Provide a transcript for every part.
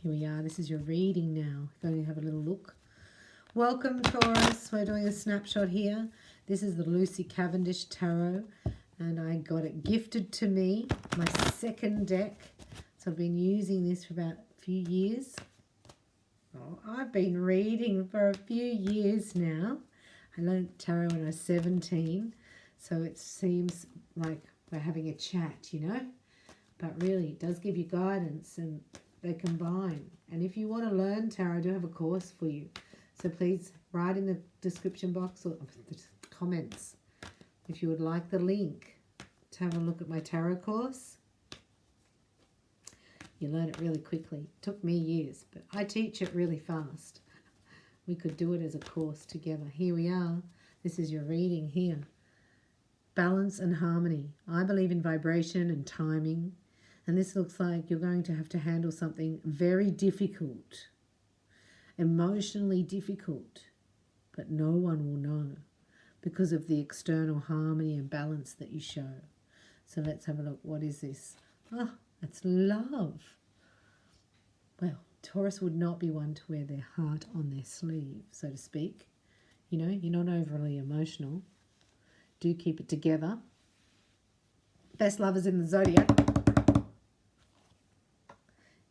Here we are. This is your reading now. Going to have a little look. Welcome, Taurus. We're doing a snapshot here. This is the Lucy Cavendish Tarot, and I got it gifted to me, my second deck. So I've been using this for about a few years. Oh, I've been reading for a few years now. I learned tarot when I was 17, so it seems like we're having a chat, you know. But really, it does give you guidance, and they combine. And if you want to learn tarot, I do have a course for you. So please write in the description box or the comments if you would like the link to have a look at my tarot course. You learn it really quickly. It took me years, but I teach it really fast. We could do it as a course together. Here we are. This is your reading here. Balance and harmony. I believe in vibration and timing. And this looks like you're going to have to handle something very difficult, emotionally difficult, but no one will know because of the external harmony and balance that you show. So let's have a look. What is this? Oh, it's love. Well, Taurus would not be one to wear their heart on their sleeve, so to speak. You know, you're not overly emotional. Do keep it together. Best lovers in the zodiac.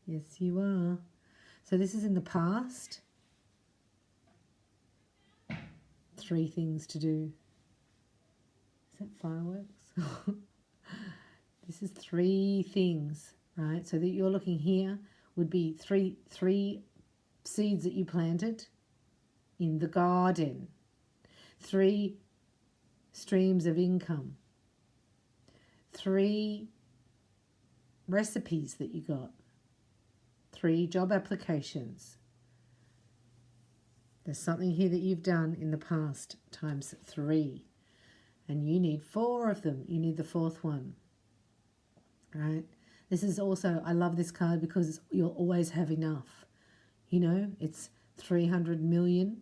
Yes, you are. So this is in the past. 3 things to do. Is that fireworks? This is 3 things, right? So that you're looking here would be three seeds that you planted in the garden. 3 streams of income. 3 recipes that you got. 3 job applications. There's something here that you've done in the past times 3. And you need 4 of them. You need the 4th one. Right? This is also, I love this card because you'll always have enough. You know, it's 300 million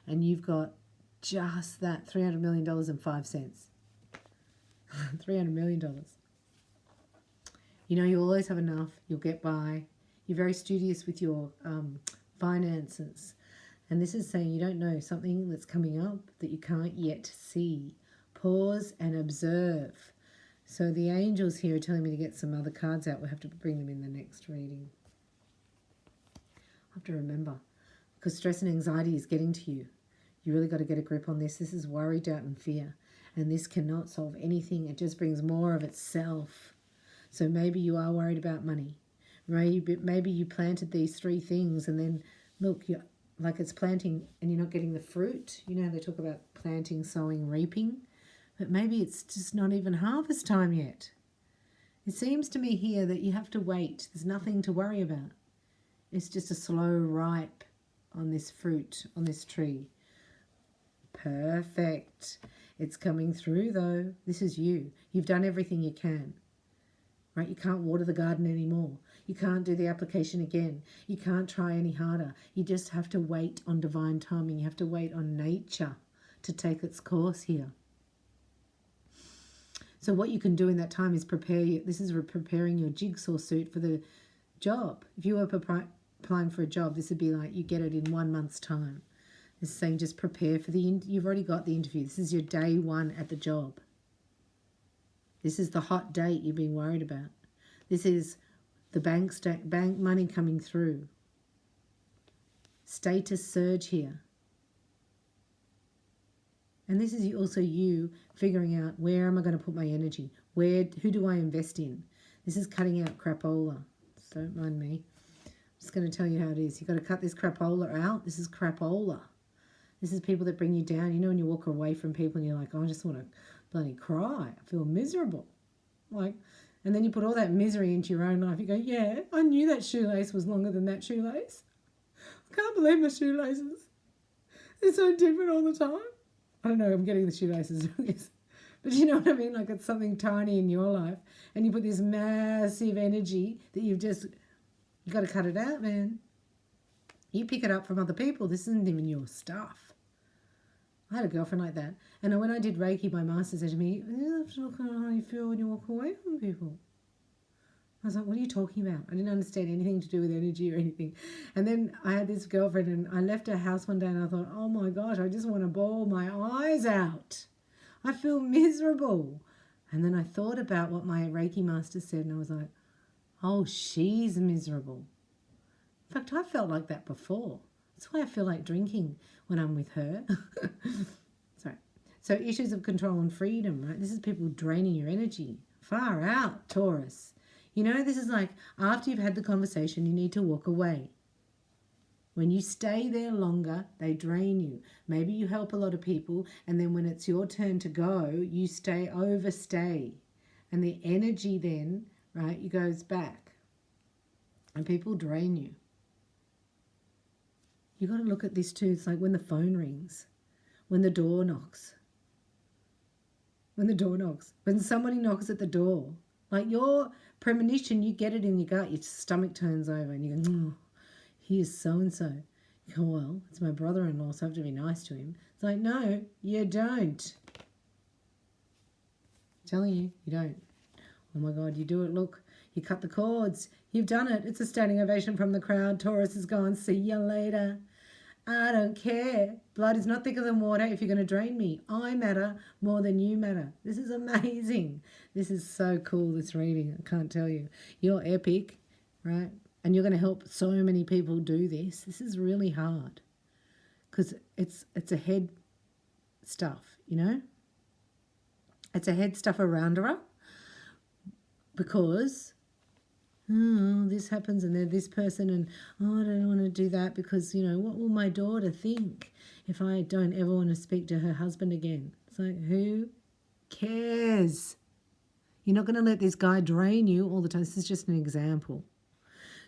and you've got just that $300 million and 5 cents. $300 million. You know, you always have enough. You'll get by. You're very studious with your finances. And this is saying you don't know something that's coming up that you can't yet see. Pause and observe. So the angels here are telling me to get some other cards out. We'll have to bring them in the next reading. I have to remember, because stress and anxiety is getting to you. You really got to get a grip on this. This is worry, doubt, and fear. And this cannot solve anything. It just brings more of itself. So maybe you are worried about money. Maybe you planted these 3 things and then, look, you're, like it's planting and you're not getting the fruit. You know, they talk about planting, sowing, reaping. But maybe it's just not even harvest time yet. It seems to me here that you have to wait. There's nothing to worry about. It's just a slow ripe on this fruit, on this tree. Perfect. It's coming through though. This is you. You've done everything you can. Right? You can't water the garden anymore. You can't do the application again. You can't try any harder. You just have to wait on divine timing. You have to wait on nature to take its course here. So what you can do in that time is this is preparing your jigsaw suit for the job. If you were applying for a job, this would be like you get it in 1 month's time. This is saying just prepare for you've already got the interview. This is your day 1 at the job. This is the hot date you've been worried about. This is the bank money coming through. Status surge here. And this is also you figuring out, where am I going to put my energy? Who do I invest in? This is cutting out crapola. So don't mind me. I'm just going to tell you how it is. You've got to cut this crapola out. This is crapola. This is people that bring you down. You know when you walk away from people and you're like, oh, I just want to bloody cry. I feel miserable. And then you put all that misery into your own life. You go, yeah, I knew that shoelace was longer than that shoelace. I can't believe my shoelaces. They're so different all the time. I don't know, I'm getting the shoelaces. But you know what I mean? Like it's something tiny in your life. And you put this massive energy that you've got to cut it out, man. You pick it up from other people. This isn't even your stuff. I had a girlfriend like that. And when I did Reiki, my master said to me, you have to look at how you feel when you walk away from people. I was like, what are you talking about? I didn't understand anything to do with energy or anything. And then I had this girlfriend and I left her house one day and I thought, oh my gosh, I just want to bawl my eyes out. I feel miserable. And then I thought about what my Reiki master said and I was like, oh, she's miserable. In fact, I felt like that before. That's why I feel like drinking when I'm with her. Sorry. So issues of control and freedom, right? This is people draining your energy. Far out, Taurus. You know, this is like after you've had the conversation, you need to walk away. When you stay there longer, they drain you. Maybe you help a lot of people, and then when it's your turn to go, you overstay. And the energy then, right, it goes back. And people drain you. You've got to look at this too. It's like when the phone rings, when the door knocks. When somebody knocks at the door. Like your premonition, you get it in your gut, your stomach turns over and you go, oh, he is so-and-so. You go, well, it's my brother-in-law, so I have to be nice to him. It's like, no, you don't. I'm telling you, you don't. Oh my God, you do it, look. You cut the cords. You've done it. It's a standing ovation from the crowd. Taurus is gone. See you later. I don't care. Blood is not thicker than water if you're going to drain me. I matter more than you matter. This is amazing. This is so cool, this reading. I can't tell you. You're epic, right? And you're going to help so many people do this. This is really hard because it's a head stuff, you know? It's a head stuff around her because oh, this happens and they're this person and oh, I don't want to do that because, you know, what will my daughter think if I don't ever want to speak to her husband again? It's like, who cares? You're not going to let this guy drain you all the time. This is just an example.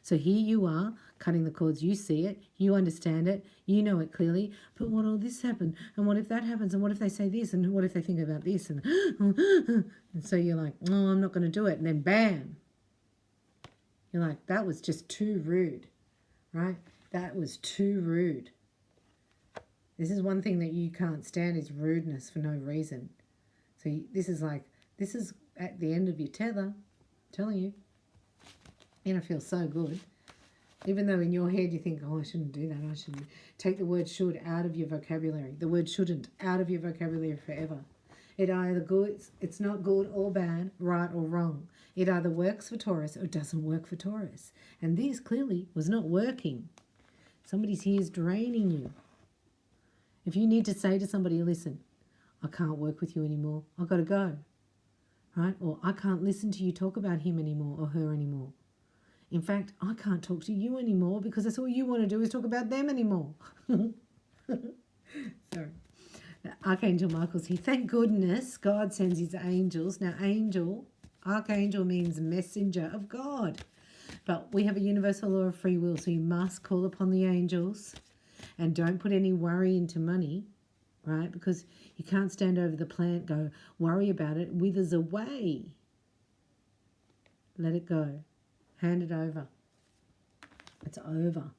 So here you are cutting the cords. You see it. You understand it. You know it clearly. But what will this happen? And what if that happens? And what if they say this? And what if they think about this? And so you're like, oh, I'm not going to do it. And then bam. You're like, that was just too rude, right? That was too rude. This is one thing that you can't stand is rudeness for no reason. So this is at the end of your tether, I'm telling you. You're going to feel so good. Even though in your head you think, oh, I shouldn't do that. I shouldn't. Take the word should out of your vocabulary. The word shouldn't out of your vocabulary forever. It either good, it's not good or bad, right or wrong. It either works for Taurus or doesn't work for Taurus. And this clearly was not working. Somebody's here is draining you. If you need to say to somebody, listen, I can't work with you anymore. I've got to go. Right? Or I can't listen to you talk about him anymore or her anymore. In fact, I can't talk to you anymore because that's all you want to do is talk about them anymore. Sorry. Archangel Michael's here. Thank goodness God sends his angels. Now, Archangel means messenger of God. But we have a universal law of free will, so you must call upon the angels and don't put any worry into money, right? Because you can't stand over the plant, go worry about it. It withers away. Let it go. Hand it over. It's over.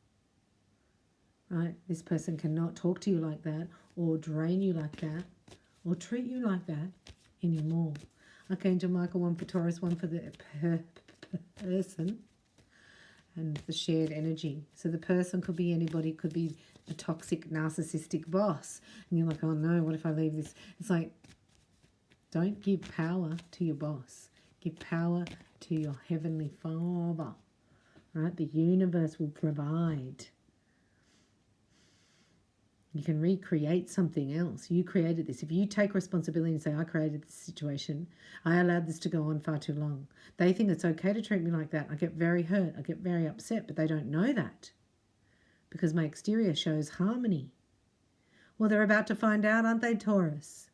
Right? This person cannot talk to you like that or drain you like that or treat you like that anymore. Archangel Michael, one for Taurus, one for the person and the shared energy. So the person could be anybody, could be a toxic, narcissistic boss. And you're like, oh no, what if I leave this? It's like, don't give power to your boss. Give power to your Heavenly Father. Right? The universe will provide. You can recreate something else. You created this. If you take responsibility and say, I created this situation, I allowed this to go on far too long. They think it's okay to treat me like that. I get very hurt. I get very upset, but they don't know that because my exterior shows harmony. Well, they're about to find out, aren't they, Taurus?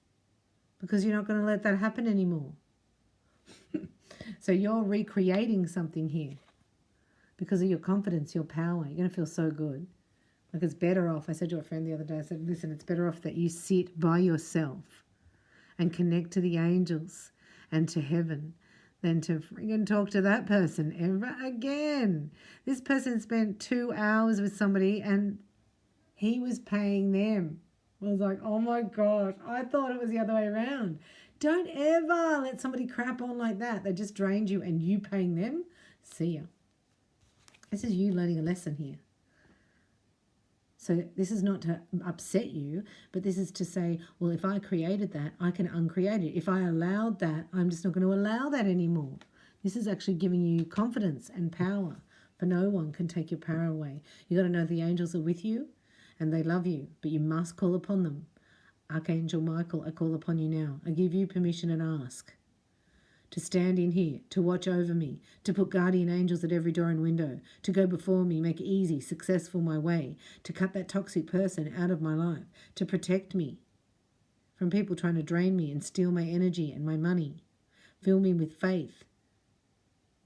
Because you're not going to let that happen anymore. So you're recreating something here because of your confidence, your power. You're going to feel so good. Like it's better off, I said to a friend the other day, I said, listen, it's better off that you sit by yourself and connect to the angels and to heaven than to friggin' talk to that person ever again. This person spent 2 hours with somebody and he was paying them. I was like, oh my gosh, I thought it was the other way around. Don't ever let somebody crap on like that. They just drained you and you paying them. See ya. This is you learning a lesson here. So this is not to upset you, but this is to say, well, if I created that, I can uncreate it. If I allowed that, I'm just not going to allow that anymore. This is actually giving you confidence and power, for no one can take your power away. You got to know the angels are with you and they love you, but you must call upon them. Archangel Michael, I call upon you now. I give you permission and ask to stand in here, to watch over me, to put guardian angels at every door and window, to go before me, make easy, successful my way, to cut that toxic person out of my life, to protect me from people trying to drain me and steal my energy and my money. Fill me with faith.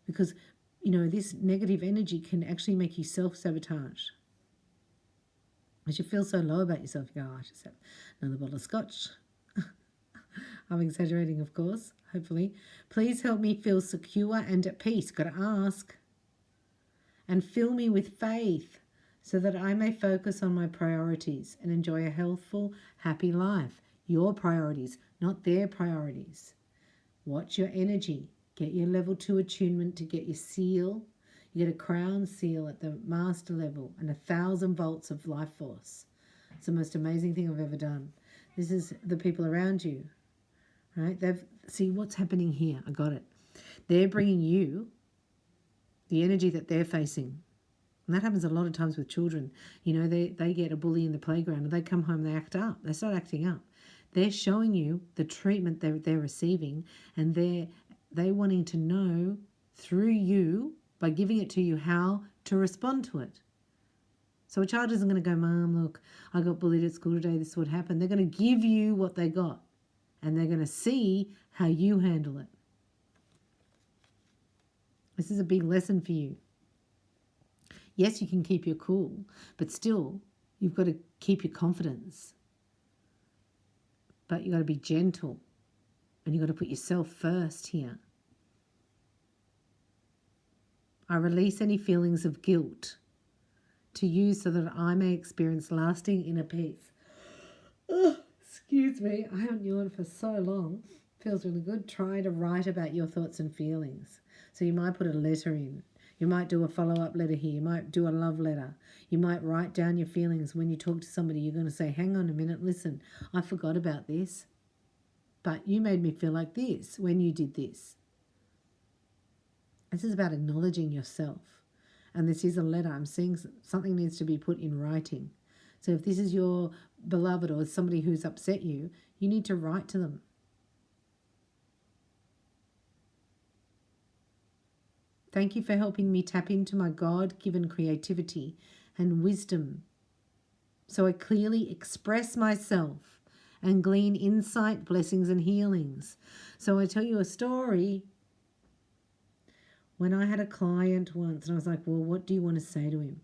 Because, you know, this negative energy can actually make you self-sabotage. As you feel so low about yourself, you go, oh, I just have another bottle of scotch. I'm exaggerating, of course, hopefully. Please help me feel secure and at peace. Got to ask. And fill me with faith so that I may focus on my priorities and enjoy a healthful, happy life. Your priorities, not their priorities. Watch your energy. Get your level 2 attunement to get your seal. You get a crown seal at the master level and 1,000 volts of life force. It's the most amazing thing I've ever done. This is the people around you, right? See what's happening here. I got it. They're bringing you the energy that they're facing. And that happens a lot of times with children. You know, they get a bully in the playground and they come home, they act up. They start acting up. They're showing you the treatment they're receiving, and they're wanting to know through you, by giving it to you, how to respond to it. So a child isn't going to go, Mom, look, I got bullied at school today, this is what happened. They're going to give you what they got, and they're going to see how you handle it. This is a big lesson for you. Yes, you can keep your cool, but still, you've got to keep your confidence. But you've got to be gentle, and you've got to put yourself first here. I release any feelings of guilt to you so that I may experience lasting inner peace. Oh, excuse me, I haven't yawned for so long. Feels really good. Try to write about your thoughts and feelings. So you might put a letter in. You might do a follow-up letter here. You might do a love letter. You might write down your feelings. When you talk to somebody, you're going to say, hang on a minute, listen, I forgot about this, but you made me feel like this when you did this. This is about acknowledging yourself. And this is a letter. I'm seeing something needs to be put in writing. So if this is your beloved or somebody who's upset you, you need to write to them. Thank you for helping me tap into my God-given creativity and wisdom so I clearly express myself and glean insight, blessings, and healings. So I tell you a story. When I had a client once, and I was like, well, what do you want to say to him?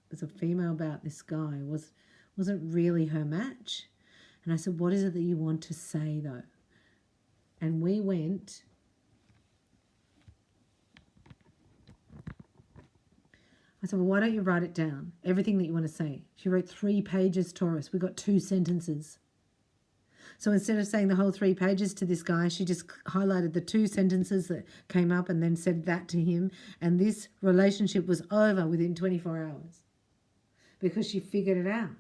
There's a female about this guy. Wasn't really her match. And I said, what is it that you want to say, though? And we went... I said, well, why don't you write it down? Everything that you want to say. She wrote 3 pages, Taurus. We got 2 sentences. So instead of saying the whole 3 pages to this guy, she just highlighted the 2 sentences that came up and then said that to him. And this relationship was over within 24 hours because she figured it out.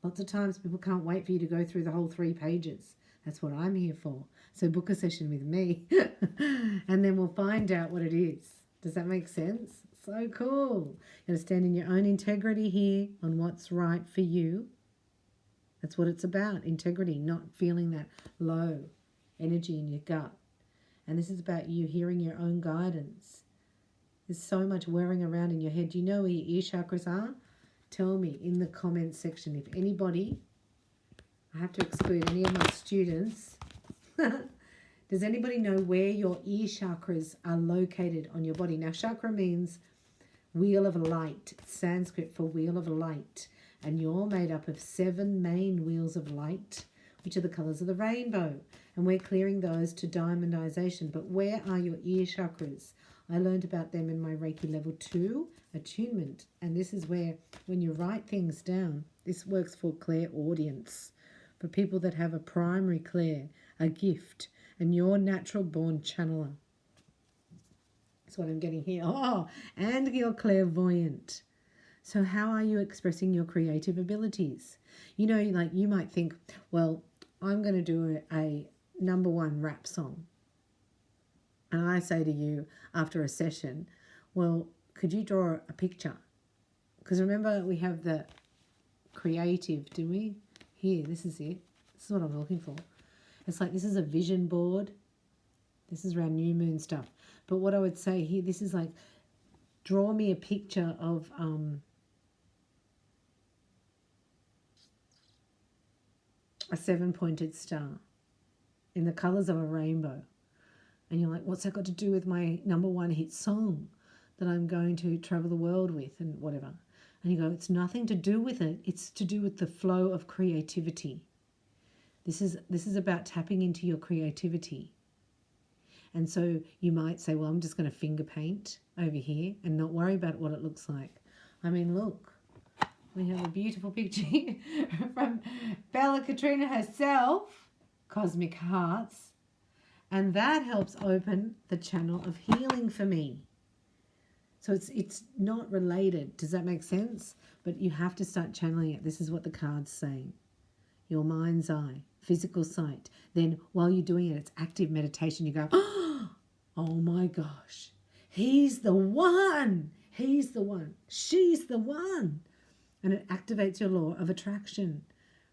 Lots of times people can't wait for you to go through the whole 3 pages. That's what I'm here for. So book a session with me and then we'll find out what it is. Does that make sense? So cool. You got to stand in your own integrity here on what's right for you. That's what it's about, integrity, not feeling that low energy in your gut. And this is about you hearing your own guidance. There's so much whirring around in your head. Do you know where your ear chakras are? Tell me in the comments section. If anybody, I have to exclude any of my students. Does anybody know where your ear chakras are located on your body? Now, chakra means wheel of light. It's Sanskrit for wheel of light. And you're made up of 7 main wheels of light, which are the colours of the rainbow. And we're clearing those to diamondization. But where are your ear chakras? I learned about them in my Reiki level 2 attunement. And this is where, when you write things down, this works for clairaudience. For people that have a primary clair, a gift, and you're natural born channeler. That's what I'm getting here. Oh, and you're clairvoyant. So how are you expressing your creative abilities? You know, like you might think, well, I'm going to do a number one rap song. And I say to you after a session, well, could you draw a picture? Because remember, we have the creative, do we? Here, this is it. This is what I'm looking for. It's like this is a vision board. This is around new moon stuff. But what I would say here, this is like, draw me a picture of a 7-pointed star in the colours of a rainbow. And you're like, what's that got to do with my number one hit song that I'm going to travel the world with and whatever? And you go, it's nothing to do with it. It's to do with the flow of creativity. This is about tapping into your creativity. And so you might say, well, I'm just going to finger paint over here and not worry about what it looks like. I mean, look, we have a beautiful picture here from Bella Katrina herself, Cosmic Hearts. And that helps open the channel of healing for me. So it's not related. Does that make sense? But you have to start channeling it. This is what the card's saying. Your mind's eye, physical sight. Then while you're doing it, it's active meditation. You go, oh my gosh, he's the one. He's the one. She's the one. And it activates your law of attraction.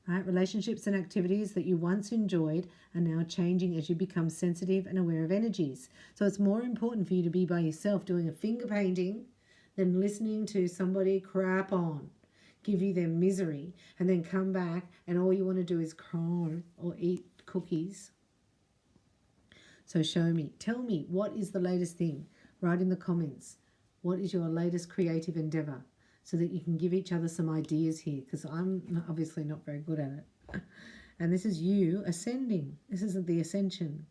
Right? Relationships and activities that you once enjoyed are now changing as you become sensitive and aware of energies. So it's more important for you to be by yourself doing a finger painting than listening to somebody crap on, give you their misery, and then come back and all you want to do is cry or eat cookies. So show me. Tell me, what is the latest thing? Write in the comments. What is your latest creative endeavour? So that you can give each other some ideas here, because I'm obviously not very good at it. And this is you ascending. This is the ascension.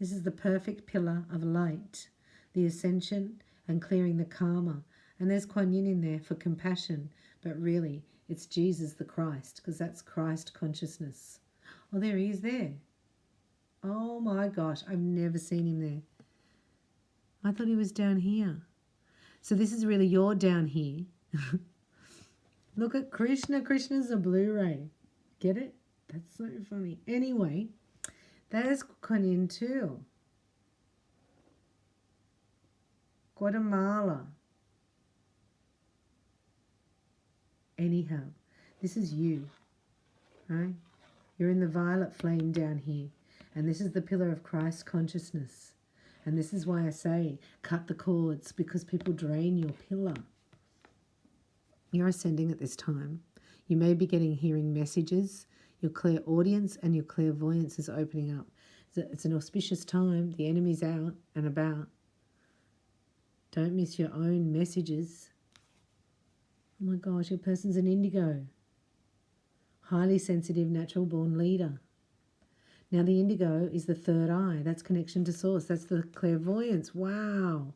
This is the perfect pillar of light, the ascension and clearing the karma. And there's Kuan Yin in there for compassion, but really it's Jesus the Christ, because that's Christ consciousness. Oh, there he is there. Oh my gosh, I've never seen him there. I thought he was down here. So this is really you're down here. Look at Krishna. Krishna's a Blu-ray. Get it? That's so funny. Anyway, that is Kuan Yin too. Guatemala. Anyhow, this is you, right? You're in the violet flame down here. And this is the pillar of Christ consciousness. And this is why I say cut the cords, because people drain your pillar. You're ascending at this time. You may be hearing messages. Your clairaudience and your clairvoyance is opening up. It's an auspicious time. The enemy's out and about. Don't miss your own messages. Oh my gosh, your person's an indigo. Highly sensitive, natural born leader. Now the indigo is the third eye. That's connection to source. That's the clairvoyance. Wow.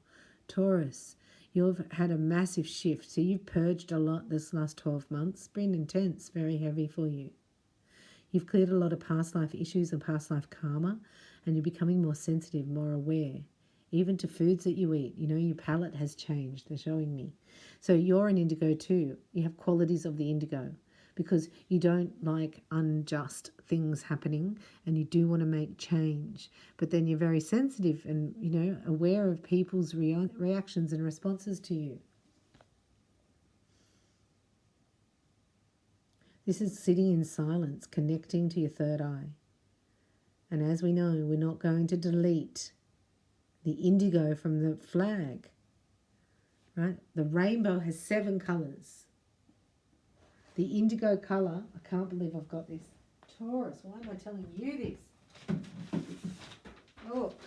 Taurus. You've had a massive shift. So you've purged a lot this last 12 months. It's been intense, very heavy for you. You've cleared a lot of past life issues and past life karma, and you're becoming more sensitive, more aware, even to foods that you eat. You know, your palate has changed, they're showing me. So you're an indigo too. You have qualities of the indigo because you don't like unjust things happening and you do want to make change. But then you're very sensitive and, you know, aware of people's reactions and responses to you. This is sitting in silence, connecting to your third eye. And as we know, we're not going to delete the indigo from the flag, right? The rainbow has 7 colours. The indigo colour, I can't believe I've got this. Taurus, why am I telling you this? Look,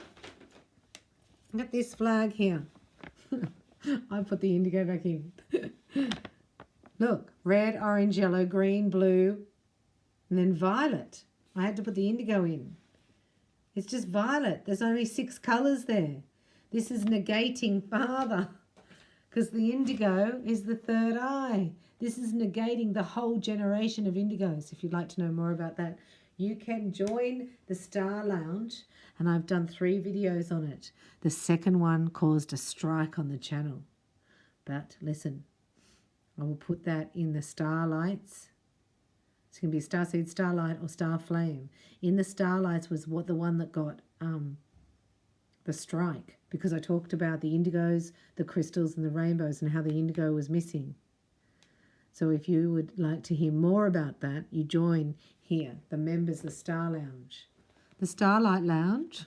I've got this flag here. I put the indigo back in. Look, red, orange, yellow, green, blue, and then violet. I had to put the indigo in. It's just violet. There's only 6 colours there. This is negating father because the indigo is the third eye. This is negating the whole generation of indigos. If you'd like to know more about that, you can join the Star Lounge, and I've done 3 videos on it. The second one caused a strike on the channel. But listen, I will put that in the starlights. It's going to be a starseed, starlight, or star flame. In the starlights was the one that got the strike, because I talked about the indigos, the crystals, and the rainbows, and how the indigo was missing. So if you would like to hear more about that, you join here, the members, the Star Lounge, the Starlight Lounge.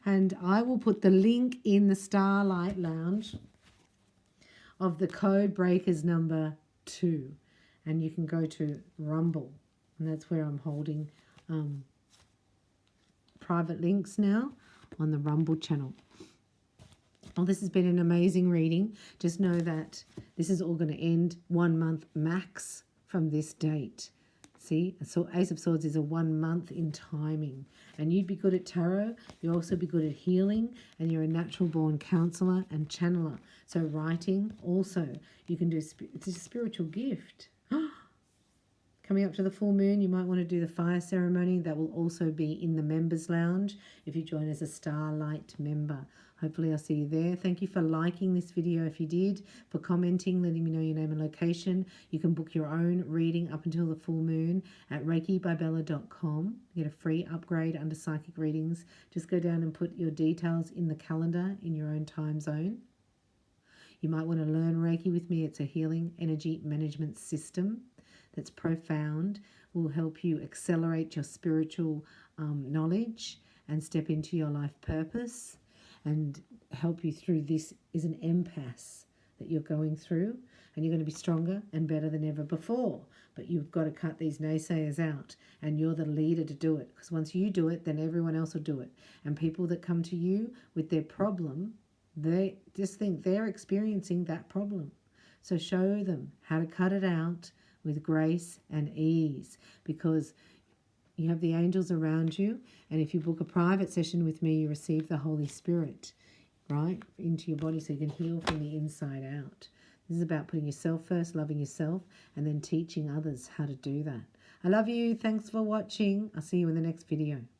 And I will put the link in the Starlight Lounge of the code breakers number 2. And you can go to Rumble. And that's where I'm holding private links now on the Rumble channel. Well, this has been an amazing reading. Just know that this is all going to end 1 month max from this date. See, so Ace of Swords is a 1 month in timing. And you'd be good at tarot. You'll also be good at healing. And you're a natural born counselor and channeler. So writing also, you can do, it's a spiritual gift. Coming up to the full moon, you might want to do the fire ceremony. That will also be in the members lounge if you join as a Starlight member. Hopefully I'll see you there. Thank you for liking this video if you did, for commenting, letting me know your name and location. You can book your own reading up until the full moon at reikibybella.com. You get a free upgrade under psychic readings. Just go down and put your details in the calendar in your own time zone. You might want to learn Reiki with me. It's a healing energy management system that's profound, will help you accelerate your spiritual knowledge and step into your life purpose, and help you through this is an impasse that you're going through, and you're going to be stronger and better than ever before. But you've got to cut these naysayers out, and you're the leader to do it, because once you do it, then everyone else will do it. And people that come to you with their problem, they just think they're experiencing that problem. So show them how to cut it out with grace and ease, because you have the angels around you, and if you book a private session with me, you receive the Holy Spirit, right, into your body so you can heal from the inside out. This is about putting yourself first, loving yourself, and then teaching others how to do that. I love you. Thanks for watching. I'll see you in the next video.